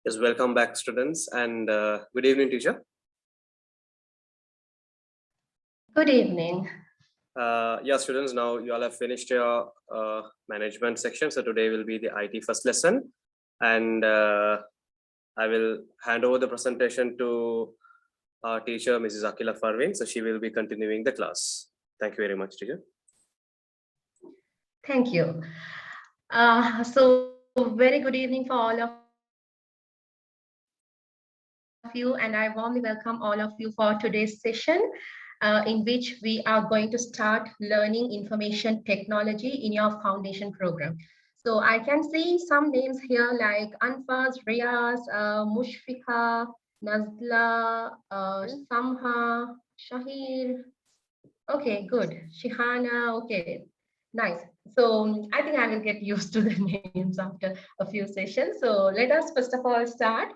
Yes, welcome back, students, and good evening, teacher. Good evening. Yeah, students, now you all have finished your management section. So today will be the IT first lesson, and I will hand over the presentation to our teacher, Mrs. Akila Farvin. So she will be continuing the class. Thank you very much, teacher. Thank you. So very good evening for all of you, and I warmly welcome all of you for today's session, in which we are going to start learning information technology in your foundation program. So I can see some names here like Anfaz, Riyaz, Mushfika, Nazla, Samha, Shahir. Okay, good. Shihana, okay, nice. So I think I will get used to the names after a few sessions. So let us first of all start.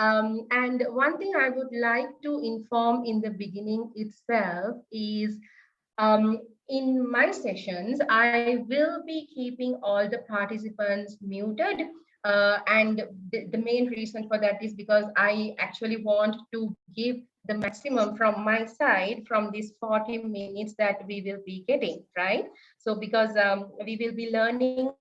And one thing I would like to inform in the beginning itself is in my sessions, I will be keeping all the participants muted. And the main reason for that is because I actually want to give the maximum from my side from these 40 minutes that we will be getting, right? So because we will be learning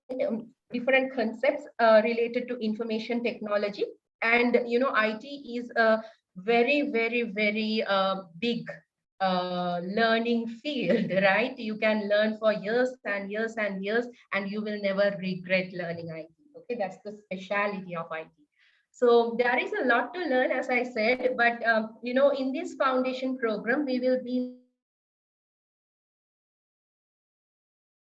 different concepts related to information technology. And, you know, IT is a very big learning field, right? You can learn for years and years and years, and you will never regret learning IT. Okay, that's the speciality of IT. So there is a lot to learn, as I said, but you know, in this foundation program, we will be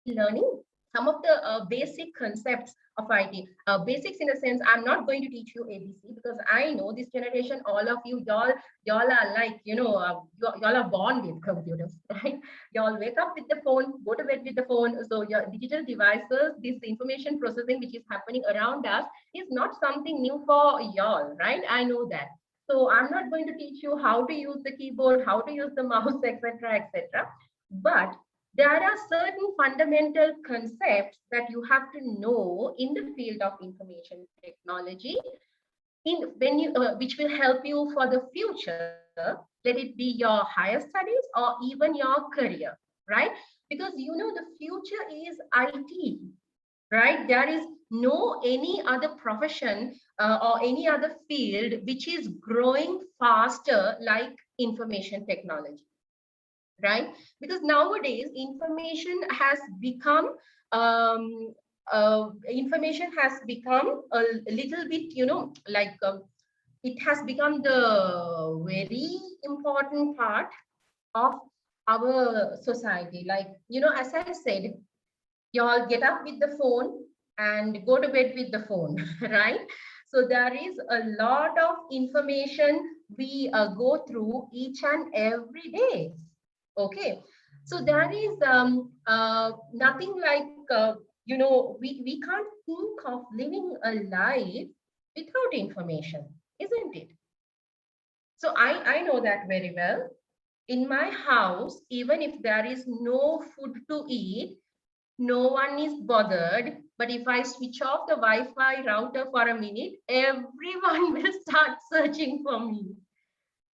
learning some of the basic concepts of IT. Basics in a sense, I'm not going to teach you ABC because I know this generation, all of you, y'all are like, you know, y'all are born with computers, right? Y'all wake up with the phone, go to bed with the phone. So your digital devices, this information processing which is happening around us is not something new for y'all, right? I know that. So I'm not going to teach you how to use the keyboard, how to use the mouse, etc., etc. But there are certain fundamental concepts that you have to know in the field of information technology in when you which will help you for the future, let it be your higher studies or even your career, right? Because you know the future is IT, right? There is no any other profession or any other field which is growing faster like information technology, right? Because nowadays um, information has become a little bit, you know, like it has become the very important part of our society. Like, you know, as I said, you all get up with the phone and go to bed with the phone, right? So there is a lot of information we go through each and every day. Okay, so there is nothing like you know, we can't think of living a life without information, isn't it? So I know that very well. In my house, even if there is no food to eat, no one is bothered. But if I switch off the Wi-Fi router for a minute, everyone will start searching for me,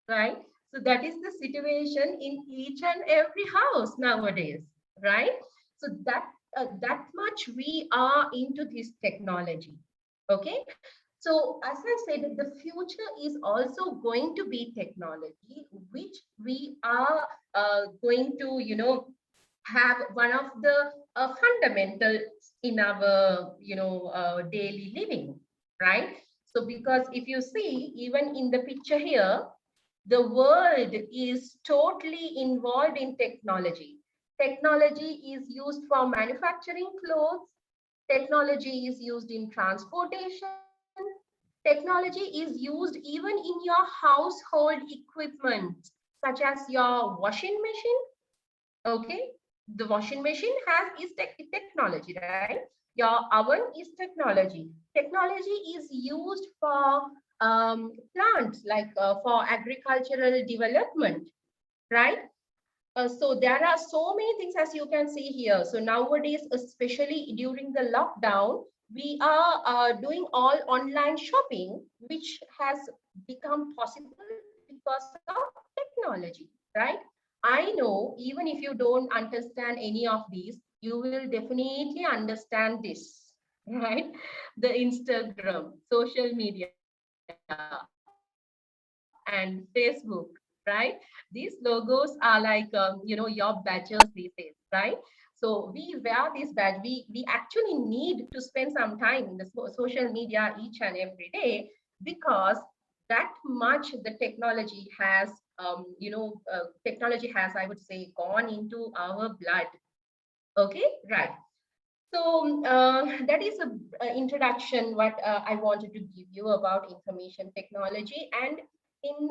right? So that is the situation in each and every house nowadays, right? So that much we are into this technology. Okay. So as I said, the future is also going to be technology, which we are going to, have one of the fundamentals in our, daily living, right? So because if you see, even in the picture here, the world is totally involved in technology. Technology is used for manufacturing clothes. Technology is used in transportation. Technology is used even in your household equipment, such as your washing machine. Okay, the washing machine is technology, right? Your oven is technology. Technology is used for plants, like for agricultural development, right? So there are so many things, as you can see here. So nowadays, especially during the lockdown, we are doing all online shopping, which has become possible because of technology, right? I know even if you don't understand any of these, you will definitely understand this, right? The Instagram, social media, and Facebook, right? These logos are like, your badges these days, right? So we wear this badge. We actually need to spend some time in the social media each and every day, because that much the technology has, technology has, I would say, gone into our blood. Okay, right. So that is a introduction what I wanted to give you about information technology. And in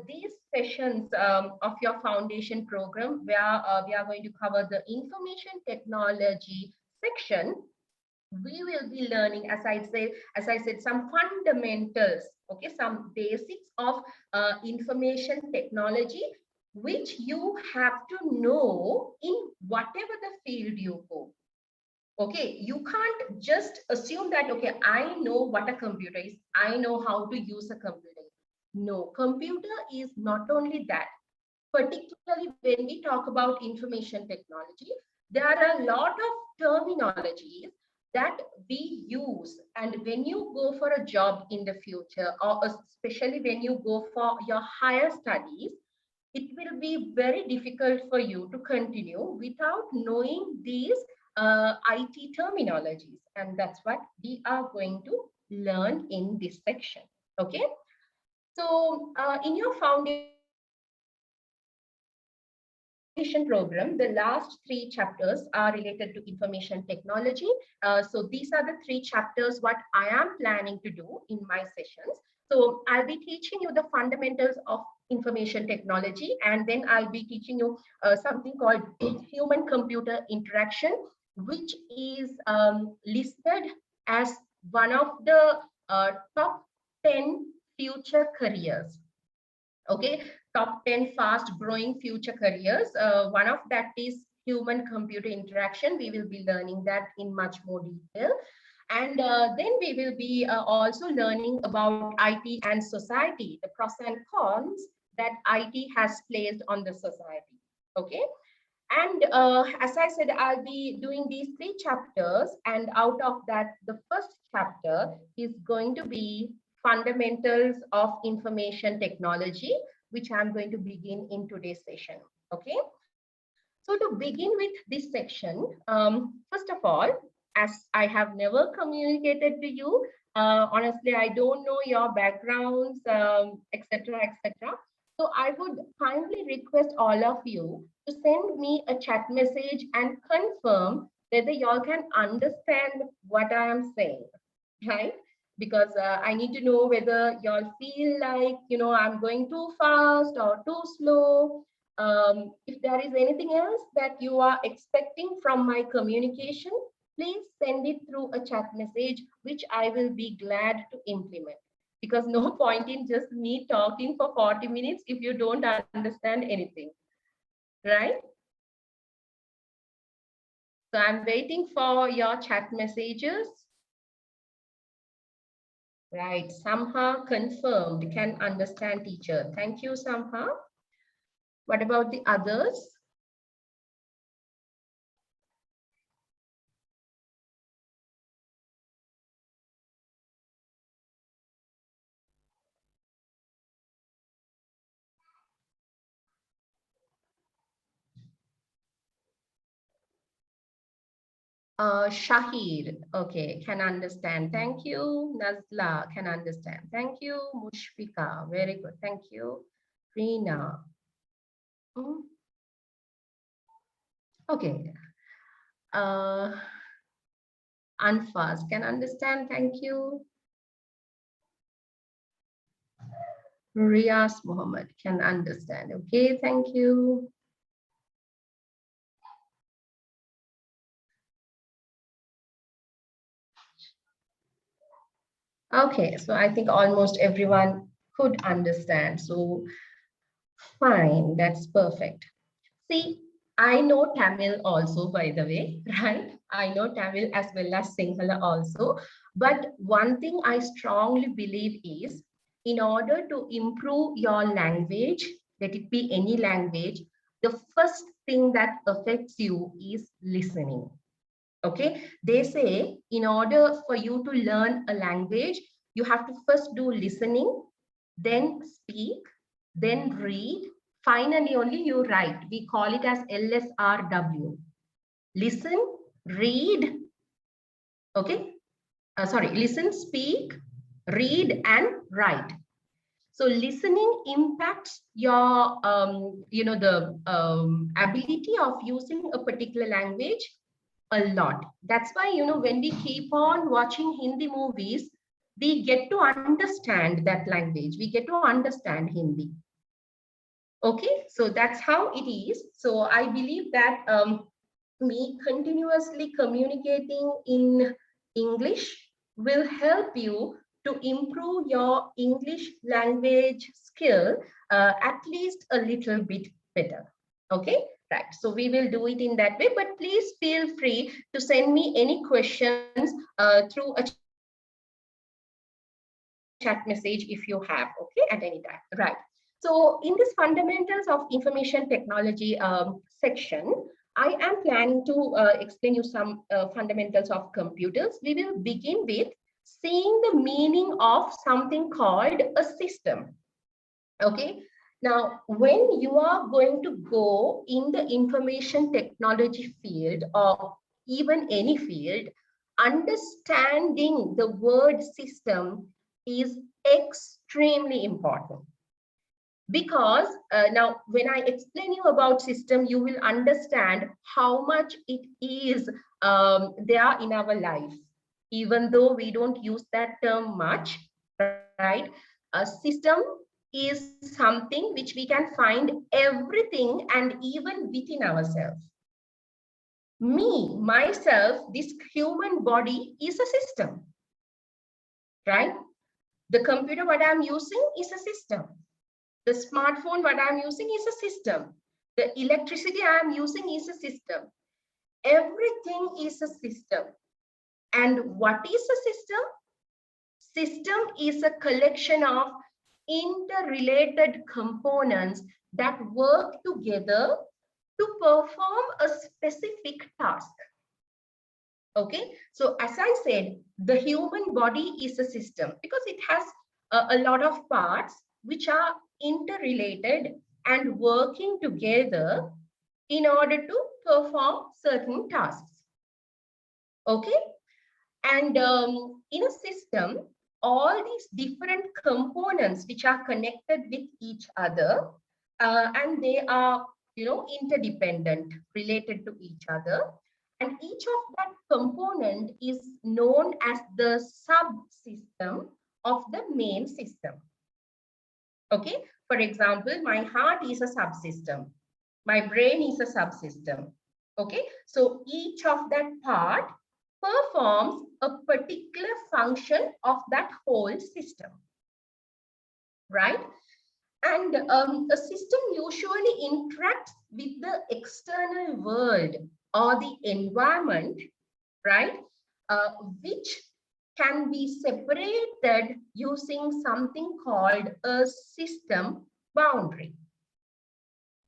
these sessions of your foundation program, where we are going to cover the information technology section, we will be learning, as I said, some fundamentals, okay, some basics of information technology, which you have to know in whatever the field you go. Okay, you can't just assume that, okay, I know what a computer is, I know how to use a computer. No, computer is not only that. Particularly when we talk about information technology, there are a lot of terminologies that we use. And when you go for a job in the future, or especially when you go for your higher studies, it will be very difficult for you to continue without knowing these IT terminologies. And that's what we are going to learn in this section. Okay. So in your foundation program, the last 3 chapters are related to information technology. So these are the 3 chapters what I am planning to do in my sessions. So I'll be teaching you the fundamentals of information technology, and then I'll be teaching you something called human computer interaction, which is listed as one of the top 10 future careers. Okay, top 10 fast growing future careers. One of that is human computer interaction. We will be learning that in much more detail. And then we will be also learning about IT and society, the pros and cons that IT has placed on the society. Okay. And as I said, I'll be doing these 3 chapters. And out of that, the first chapter is going to be fundamentals of information technology, which I'm going to begin in today's session. Okay. So to begin with this section, first of all, as I have never communicated to you, honestly, I don't know your backgrounds, etc., etc. So I would kindly request all of you to send me a chat message and confirm whether y'all can understand what I am saying, right? Because I need to know whether y'all feel like, I'm going too fast or too slow. If there is anything else that you are expecting from my communication, please send it through a chat message, which I will be glad to implement. Because no point in just me talking for 40 minutes if you don't understand anything. right? So I'm waiting for your chat messages. Right, Samha confirmed, can understand teacher. Thank you, Samha. What about the others? Shahir, okay, can understand. Thank you. Nazla, can understand. Thank you. Mushfika, very good. Thank you. Reena. Hmm, okay. Anfas, can understand. Thank you. Riaz Muhammad, can understand. Okay, thank you. Okay, so I think almost everyone could understand. So fine, that's perfect. See, I know Tamil also, by the way, right? I know Tamil as well as Sinhala also. But one thing I strongly believe is, in order to improve your language, let it be any language, the first thing that affects you is listening. Okay, they say in order for you to learn a language, you have to first do listening, then speak, then read, finally only you write. We call it as LSRW. Listen, read, okay, sorry, listen, speak, read, and write. So listening impacts your the ability of using a particular language a lot. That's why, when we keep on watching Hindi movies, we get to understand that language. We get to understand Hindi. Okay, so that's how it is. So I believe that me continuously communicating in English will help you to improve your English language skill at least a little bit better. Okay, right. So we will do it in that way, but please feel free to send me any questions through a chat message if you have, okay, at any time, right? So in this fundamentals of information technology section, I am planning to explain you some fundamentals of computers. We will begin with seeing the meaning of something called a system, okay? Now, when you are going to go in the information technology field or even any field, understanding the word system is extremely important. Because now when I explain you about system, you will understand how much it is there in our life, even though we don't use that term much, right? A system is something which we can find everything and even within ourselves. Me, myself, this human body is a system, right? The computer what I'm using is a system. The smartphone what I'm using is a system. The electricity I'm using is a system. Everything is a system. And what is a system? System is a collection of interrelated components that work together to perform a specific task. Okay, so as I said, the human body is a system because it has a lot of parts which are interrelated and working together in order to perform certain tasks. Okay, and in a system, all these different components which are connected with each other and they are, interdependent, related to each other. And each of that component is known as the subsystem of the main system. Okay, for example, my heart is a subsystem. My brain is a subsystem. Okay, so each of that part performs a particular function of that whole system, right? And a system usually interacts with the external world or the environment, right, which can be separated using something called a system boundary.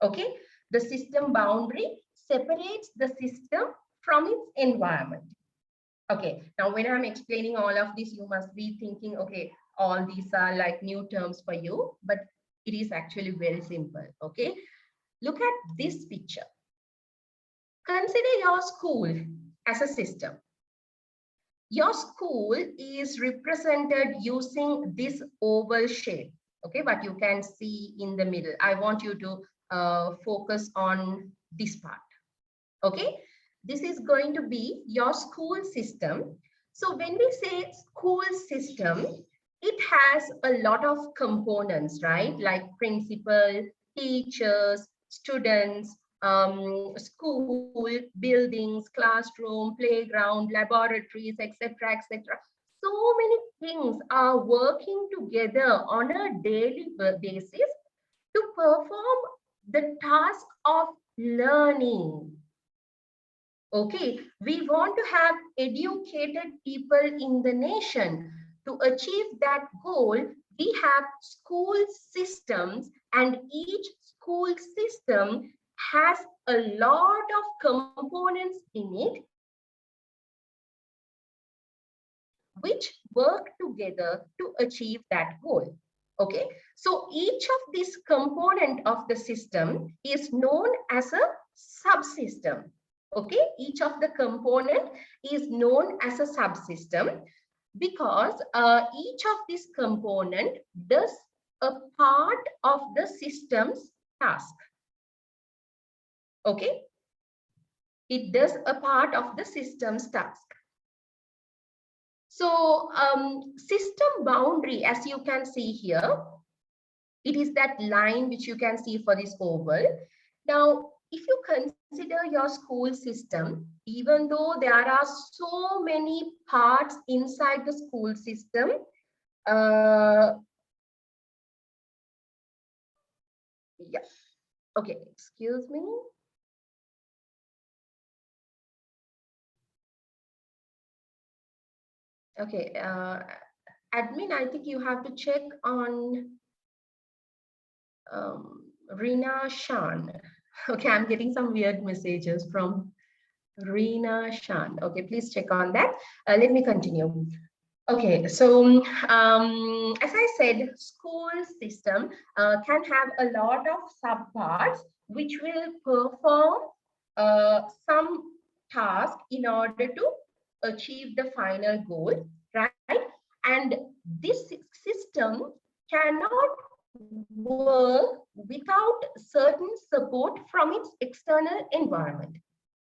Okay, the system boundary separates the system from its environment. Okay, now when I'm explaining all of this, you must be thinking, okay, all these are like new terms for you, but it is actually very simple. Okay, look at this picture. Consider your school as a system. Your school is represented using this oval shape. Okay, what you can see in the middle. I want you to focus on this part. Okay, this is going to be your school system. So when we say school system, it has a lot of components, right? Like principal, teachers, students, school, buildings, classroom, playground, laboratories, etc., etc. So many things are working together on a daily basis to perform the task of learning. Okay, we want to have educated people in the nation. To achieve that goal, we have school systems, and each school system has a lot of components in it which work together to achieve that goal. Okay, so each of these component of the system is known as a subsystem. Okay, each of the component is known as a subsystem because each of this component does a part of the system's task. Okay, it does a part of the system's task. So system boundary, as you can see here, it is that line which you can see for this oval. Now, if you consider your school system, even though there are so many parts inside the school system, yeah, okay, excuse me. Okay, admin, I think you have to check on Rina Shan. Okay, I'm getting some weird messages from Rina Shan. Okay, please check on that. Let me continue. Okay, so as I said, school system can have a lot of subparts which will perform some task in order to achieve the final goal, right? And this system cannot work without certain support from its external environment.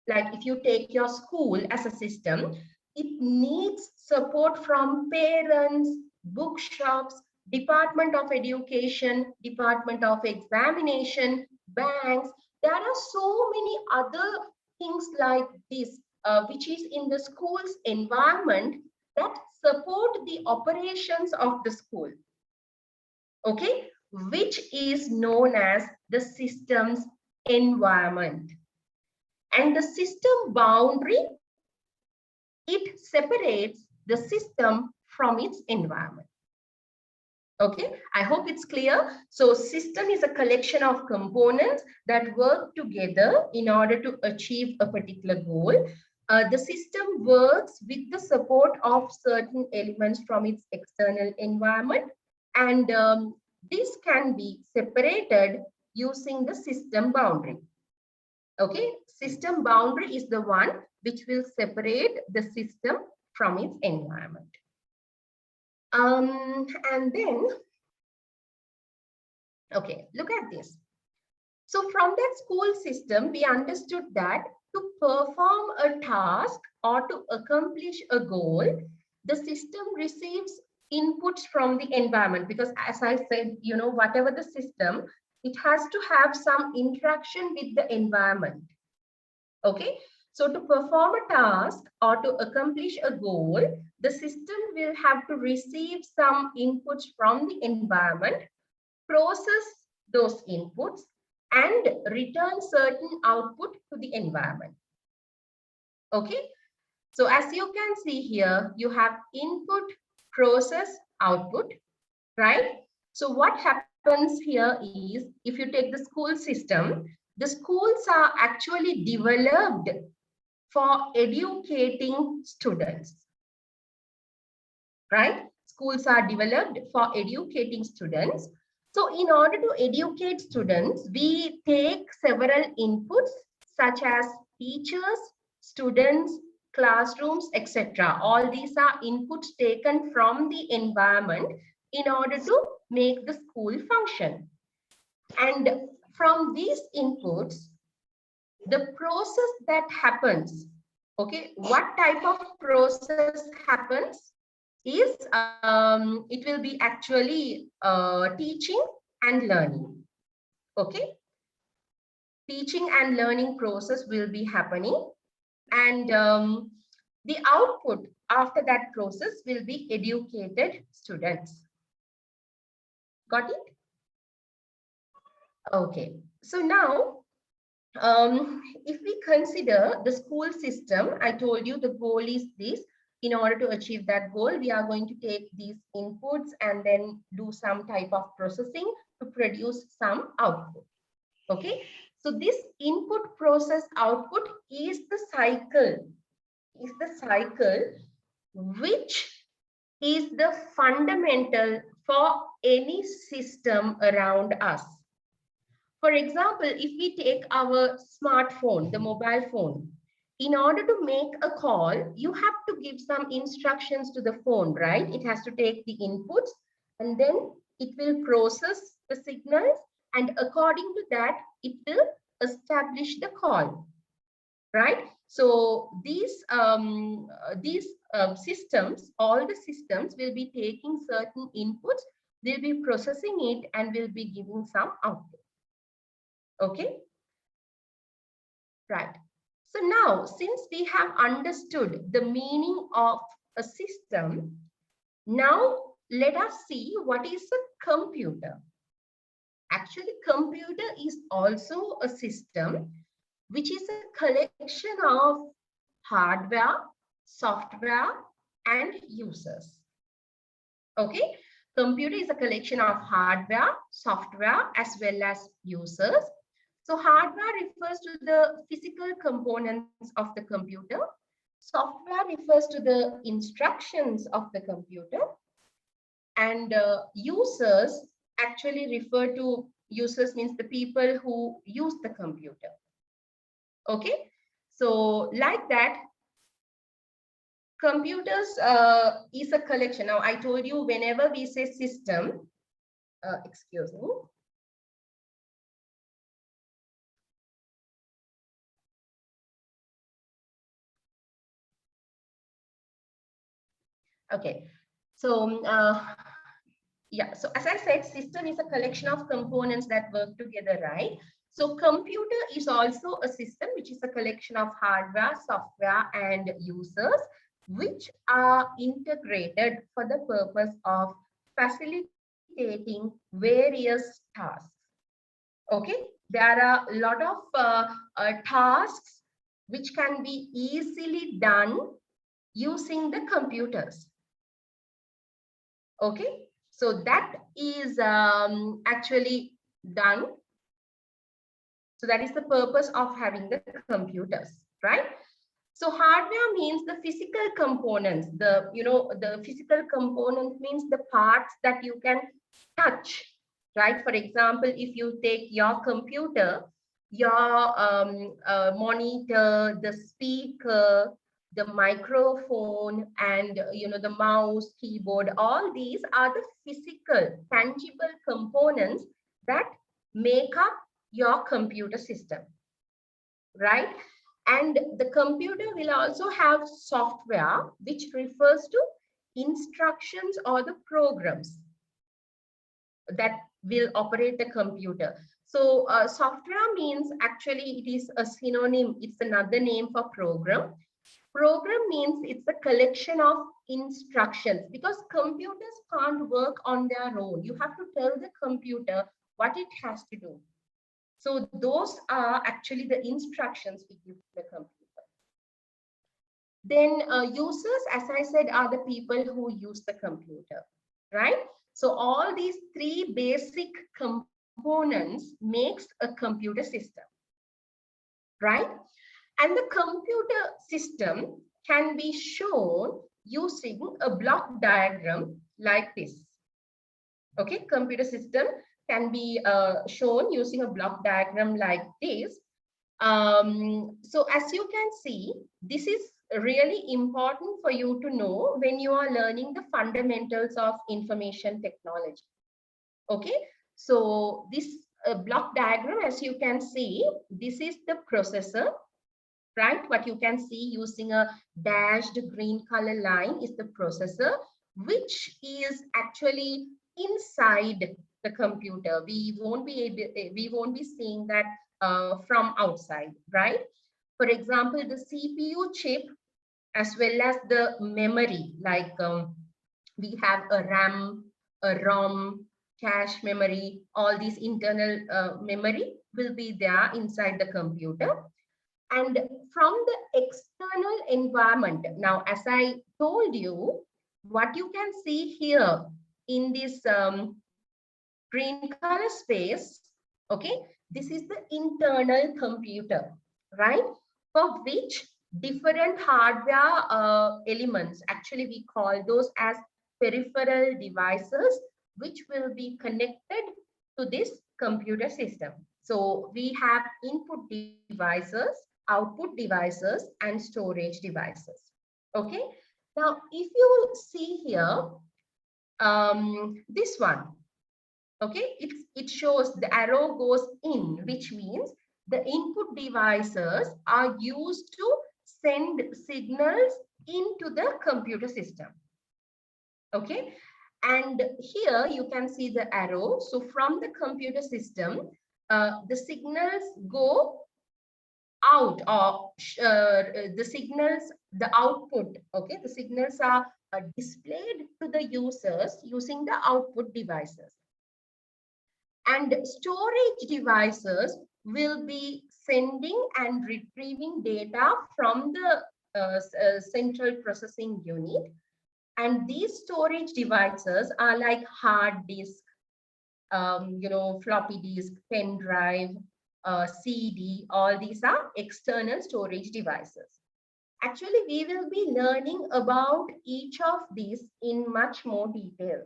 Like if you take your school as a system, it needs support from parents, bookshops, Department of Education, Department of Examination, banks. There are so many other things like this, which is in the school's environment that support the operations of the school. Okay, which is known as the system's environment. And the system boundary, it separates the system from its environment. Okay, I hope it's clear. So system is a collection of components that work together in order to achieve a particular goal. The system works with the support of certain elements from its external environment, and this can be separated using the system boundary. Okay, system boundary is the one which will separate the system from its environment. And then, okay, look at this. So from that school system, we understood that to perform a task or to accomplish a goal, the system receives inputs from the environment, because as I said, you know, whatever the system, it has to have some interaction with the environment. Okay, so to perform a task or to accomplish a goal, the system will have to receive some inputs from the environment, process those inputs, and return certain output to the environment. Okay, so as you can see here, you have input, process, output, right? So what happens here is, if you take the school system, the schools are actually developed for educating students, right? Schools are developed for educating students. So in order to educate students, we take several inputs such as teachers, students, classrooms, etc. All these are inputs taken from the environment in order to make the school function. And from these inputs, the process that happens, okay, what type of process happens is it will be actually teaching and learning. Okay, teaching and learning process will be happening, and the output after that process will be educated students. Got it? Okay, so now if we consider the school system, I told you the goal is this. In order to achieve that goal, we are going to take these inputs and then do some type of processing to produce some output. Okay, so this input, process, output is the cycle, which is the fundamental for any system around us. For example, if we take our smartphone, the mobile phone, in order to make a call, you have to give some instructions to the phone, right? It has to take the inputs and then it will process the signals, and according to that, it will establish the call, right? So these systems, all the systems will be taking certain inputs, they'll be processing it and will be giving some output. Okay, right. So now, since we have understood the meaning of a system, now let us see what is a computer. Actually, computer is also a system which is a collection of hardware, software, and users. Okay, computer is a collection of hardware, software, as well as users. So hardware refers to the physical components of the computer. Software refers to the instructions of the computer. And users actually refer to, users means the people who use the computer. Okay, so like that, computers is a collection. Now I told you, whenever we say system, excuse me. Okay, so yeah, so as I said, system is a collection of components that work together, right? So computer is also a system which is a collection of hardware, software, and users which are integrated for the purpose of facilitating various tasks. Okay, there are a lot of tasks which can be easily done using the computers. Okay, so that is actually done. So that is the purpose of having the computers, right? So hardware means the physical components. The physical component means the parts that you can touch, right? For example, if you take your computer, your monitor, the speaker, the microphone, and the mouse, keyboard, all these are the physical, tangible components that make up your computer system, right? And the computer will also have software, which refers to instructions or the programs that will operate the computer. So software means, actually it is a synonym, it's another name for program. Program means it's a collection of instructions, because computers can't work on their own. You have to tell the computer what it has to do. So those are actually the instructions we give to the computer. Then users, as I said, are the people who use the computer, right? So all these three basic components makes a computer system, right? And the computer system can be shown using a block diagram like this. Okay, computer system can be shown using a block diagram like this. So as you can see, this is really important for you to know when you are learning the fundamentals of information technology. Okay, so this block diagram, as you can see, this is the processor, right? What you can see using a dashed green color line is the processor, which is actually inside the computer. We won't be seeing that from outside, right? For example, the CPU chip as well as the memory, like we have a RAM, a ROM, cache memory, all these internal memory will be there inside the computer. And from the external environment, now, as I told you, what you can see here in this green color space, okay, this is the internal computer, right? For which different hardware elements, actually we call those as peripheral devices, which will be connected to this computer system. So we have input devices, output devices, and storage devices. Okay. Now, if you see here, this one, okay, it shows the arrow goes in, which means the input devices are used to send signals into the computer system. Okay. And here you can see the arrow. So from the computer system, the signals go out, or the signals, the output, okay, the signals are displayed to the users using the output devices. And storage devices will be sending and retrieving data from the central processing unit. And these storage devices are like hard disk, floppy disk, pen drive, CD, all these are external storage devices. Actually, we will be learning about each of these in much more detail.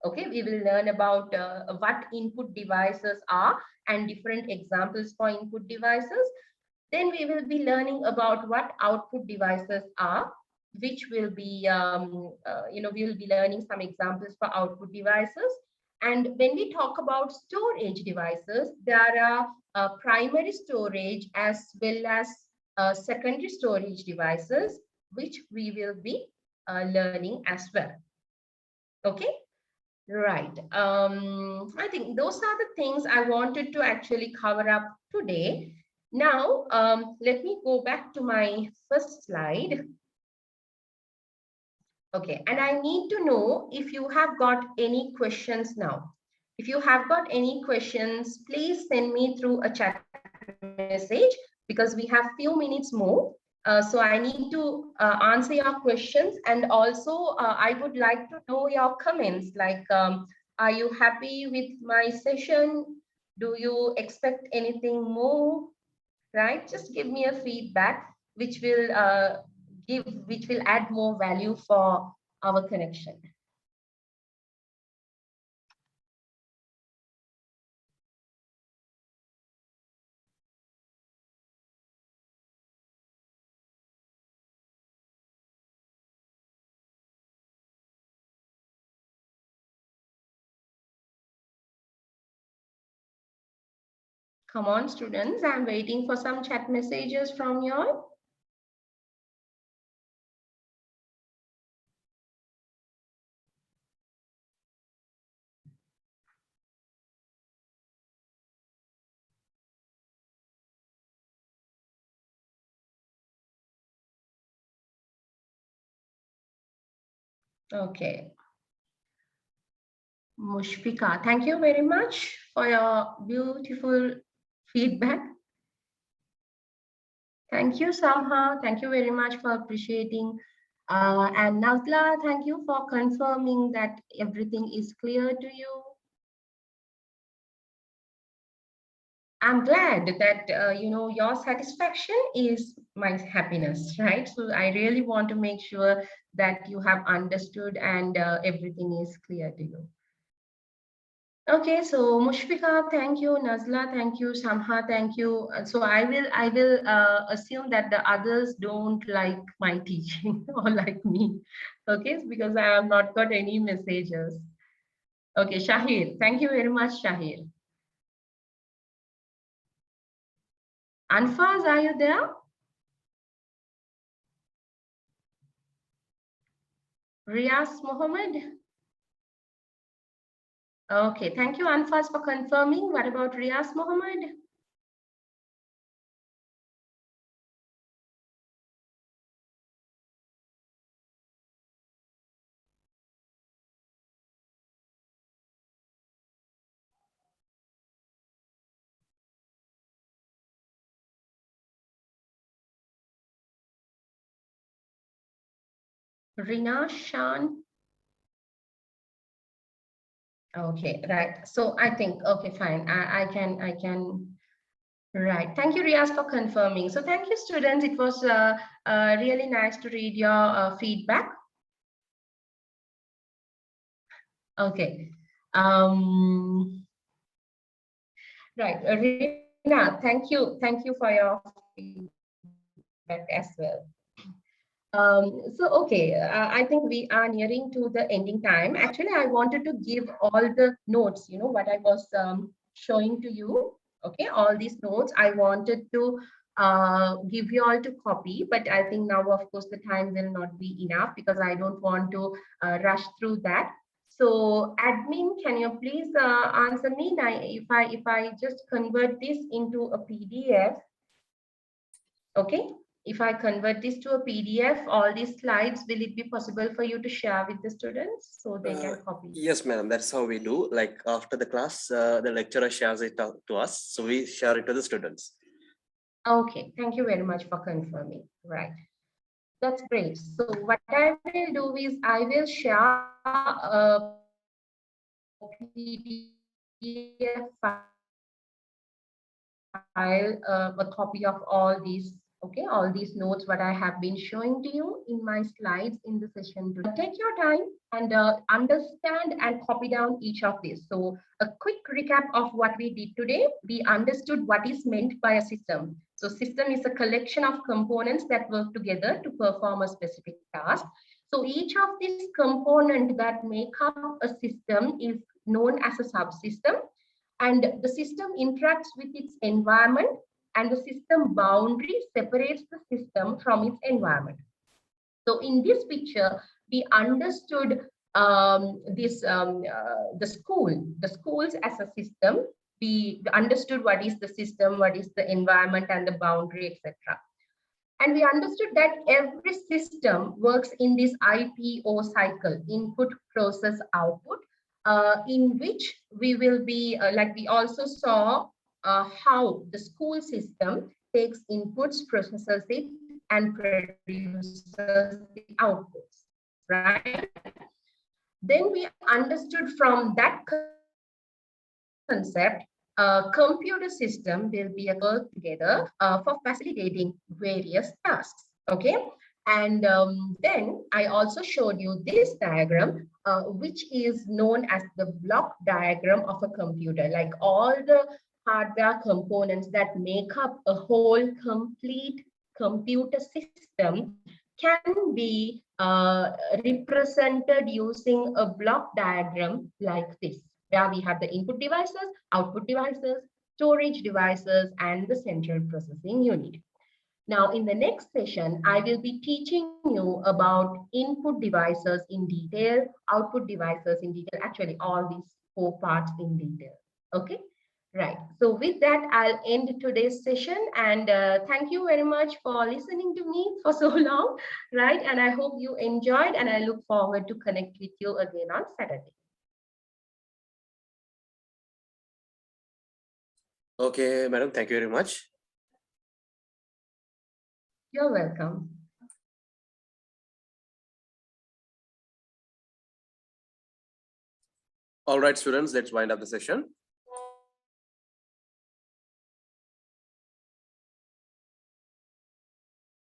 Okay, we will learn about what input devices are and different examples for input devices. Then we will be learning about what output devices are, which will be, we will be learning some examples for output devices. And when we talk about storage devices, there are primary storage as well as secondary storage devices, which we will be learning as well. Okay. Right. I think those are the things I wanted to actually cover up today. Now, let me go back to my first slide. Okay, and I need to know if you have got any questions now. If you have got any questions, please send me through a chat message because we have few minutes more. So I need to answer your questions, and also I would like to know your comments, like are you happy with my session? Do you expect anything more? Right? Just give me a feedback, which will add more value for our connection. Come on, students, I'm waiting for some chat messages from you all. Okay. Mushfika, thank you very much for your beautiful feedback? Thank you, Samha. Thank you very much for appreciating. And Nazla, thank you for confirming that everything is clear to you. I'm glad that your satisfaction is my happiness, right? So I really want to make sure that you have understood and everything is clear to you. Okay, so Mushfika, thank you. Nazla, thank you. Samha, thank you. So I will assume that the others don't like my teaching or like me. Okay, because I have not got any messages. Okay, Shahir, thank you very much, Shahir. Anfaz, are you there? Riaz Mohammed? Okay, thank you, Anfaz, for confirming. What about Riaz Mohammed? Rina Shan? Okay, right. So I think, okay, fine. I can. Right. Thank you, Riaz, for confirming. So thank you, students. It was really nice to read your feedback. Okay. Right. Rina, thank you. Thank you for your feedback as well. Okay, I think we are nearing to the ending time. Actually, I wanted to give all the notes, what I was showing to you. Okay, all these notes I wanted to give you all to copy, but I think now, of course, the time will not be enough because I don't want to rush through that. So, admin, can you please answer me now if I just convert this into a PDF? Okay. If I convert this to a PDF, all these slides, will it be possible for you to share with the students so they can copy? Yes, madam. That's how we do. Like after the class, the lecturer shares it out to us. So we share it to the students. Okay. Thank you very much for confirming. Right. That's great. So what I will do is I will share a PDF file, a copy of all these, okay, all these notes, what I have been showing to you in my slides in the session today. Take your time and understand and copy down each of these. So a quick recap of what we did today. We understood what is meant by a system. So system is a collection of components that work together to perform a specific task. So each of these components that make up a system is known as a subsystem, and the system interacts with its environment, and the system boundary separates the system from its environment. So in this picture, we understood the schools as a system. We understood what is the system, what is the environment and the boundary, etc. And we understood that every system works in this IPO cycle, input, process, output, in which we will be, like we also saw how the school system takes inputs, processes it, and produces the outputs, right? Then we understood from that concept, a computer system will be a work together for facilitating various tasks. Okay. And then I also showed you this diagram, which is known as the block diagram of a computer, like all the hardware components that make up a whole complete computer system can be represented using a block diagram like this, where we have the input devices, output devices, storage devices, and the central processing unit. Now, in the next session, I will be teaching you about input devices in detail, output devices in detail, actually all these 4 parts in detail. Okay, right. So with that, I'll end today's session, and thank you very much for listening to me for so long, right? And I hope you enjoyed, and I look forward to connect with you again on Saturday. Okay, madam, thank you very much. You're welcome. All right, students, let's wind up the session.